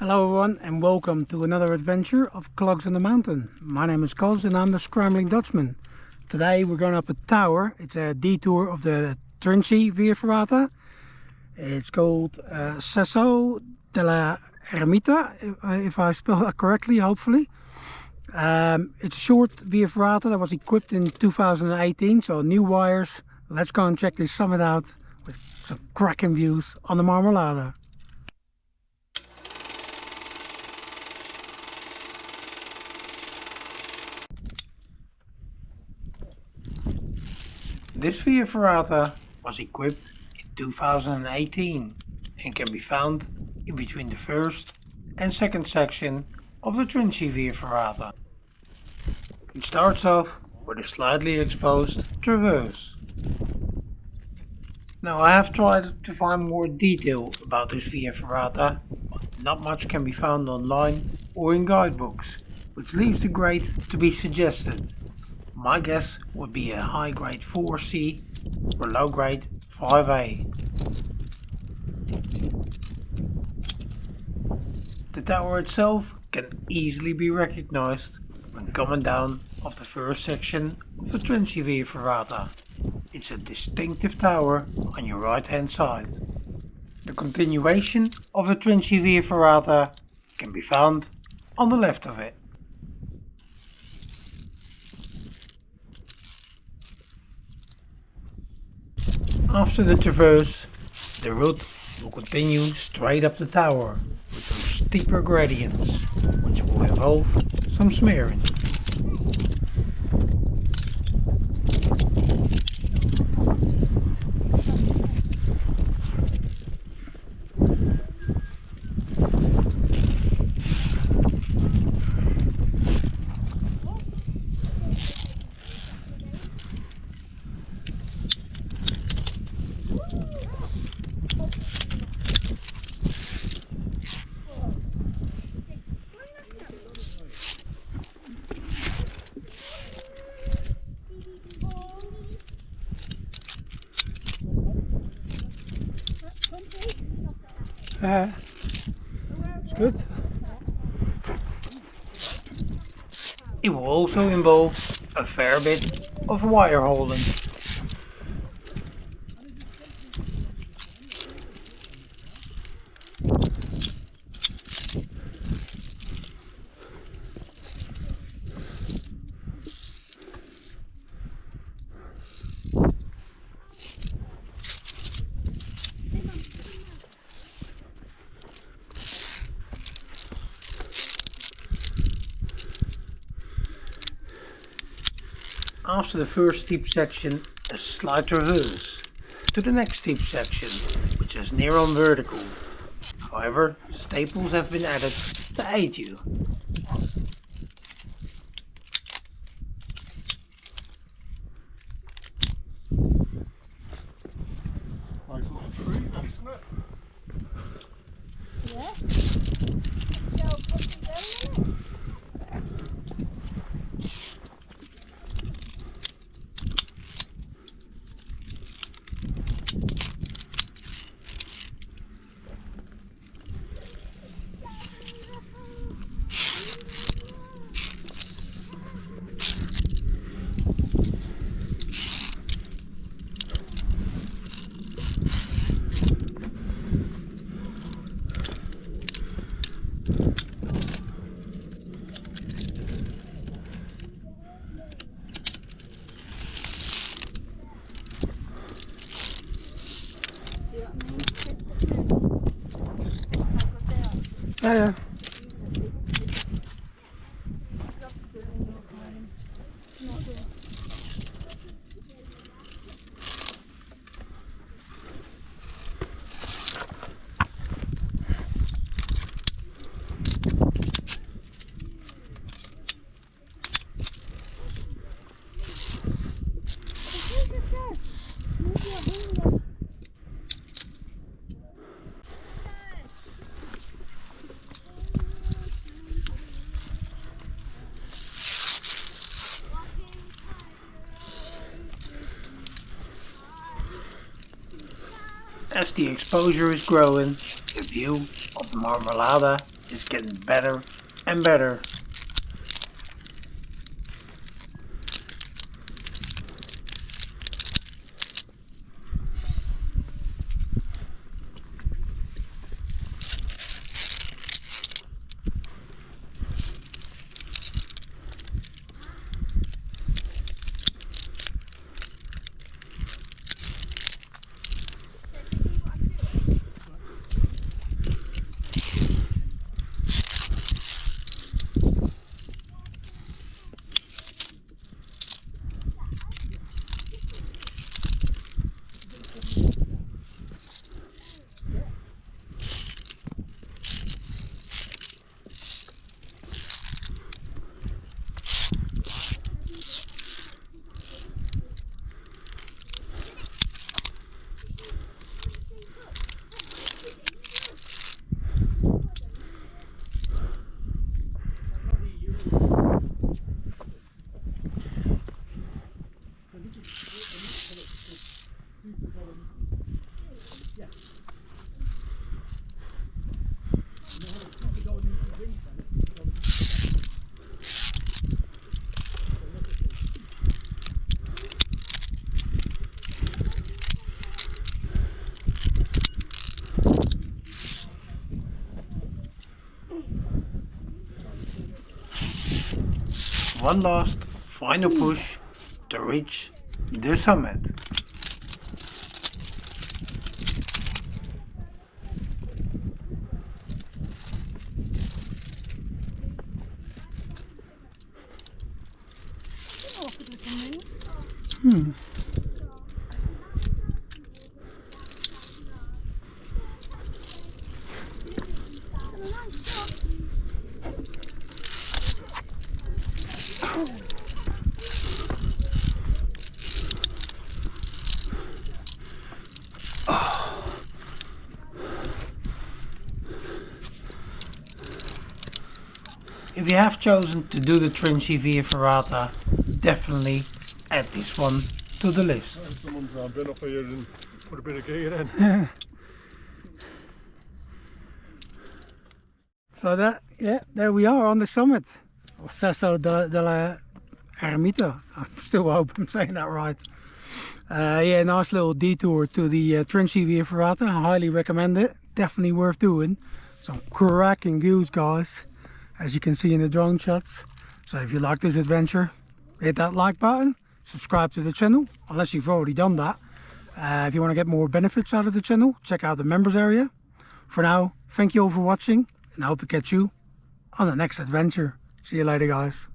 Hello everyone and welcome to another adventure of Clogs on the Mountain. My name is Cos and I'm the Scrambling Dutchman. Today we're going up a tower. It's a detour of the Trincee via Ferrata. It's called Sasso Dell Eremita, if I spell that correctly, hopefully. It's a short via Ferrata that was equipped in 2018, so new wires. Let's go and check this summit out with some cracking views on the Marmolada. This via Ferrata was equipped in 2018 and can be found in between the first and second section of the Trincee via Ferrata. It starts off with a slightly exposed traverse. Now I have tried to find more detail about this via Ferrata, but not much can be found online or in guidebooks, which leaves the grade to be suggested. My guess would be a high grade 4C or low grade 5A. The tower itself can easily be recognized when coming down off the first section of the Trincee via Ferrata. It's a distinctive tower on your right hand side. The continuation of the Trincee via Ferrata can be found on the left of it. After the traverse, the route will continue straight up the tower with some steeper gradients, which will involve some smearing. It's good. It will also involve a fair bit of wire hauling. After the first steep section, a slight traverse to the next steep section, which is near on vertical. However, staples have been added to aid you. Yeah. As the exposure is growing, the view of the Marmolada just getting better and better. One last final push to reach the summit. If you have chosen to do the Trincee via Ferrata, definitely add this one to the list. Someone's been up here and put a bit of gear in. Yeah. So there we are on the summit of Sasso Dell Eremita. I still hope I'm saying that right. Yeah, nice little detour to the Trincee via Ferrata. I highly recommend it. Definitely worth doing. Some cracking views, guys, as you can see in the drone shots. So if you like this adventure, hit that like button, subscribe to the channel, unless you've already done that. If you want to get more benefits out of the channel, check out the members area. For now, thank you all for watching, and I hope to catch you on the next adventure. See you later, guys.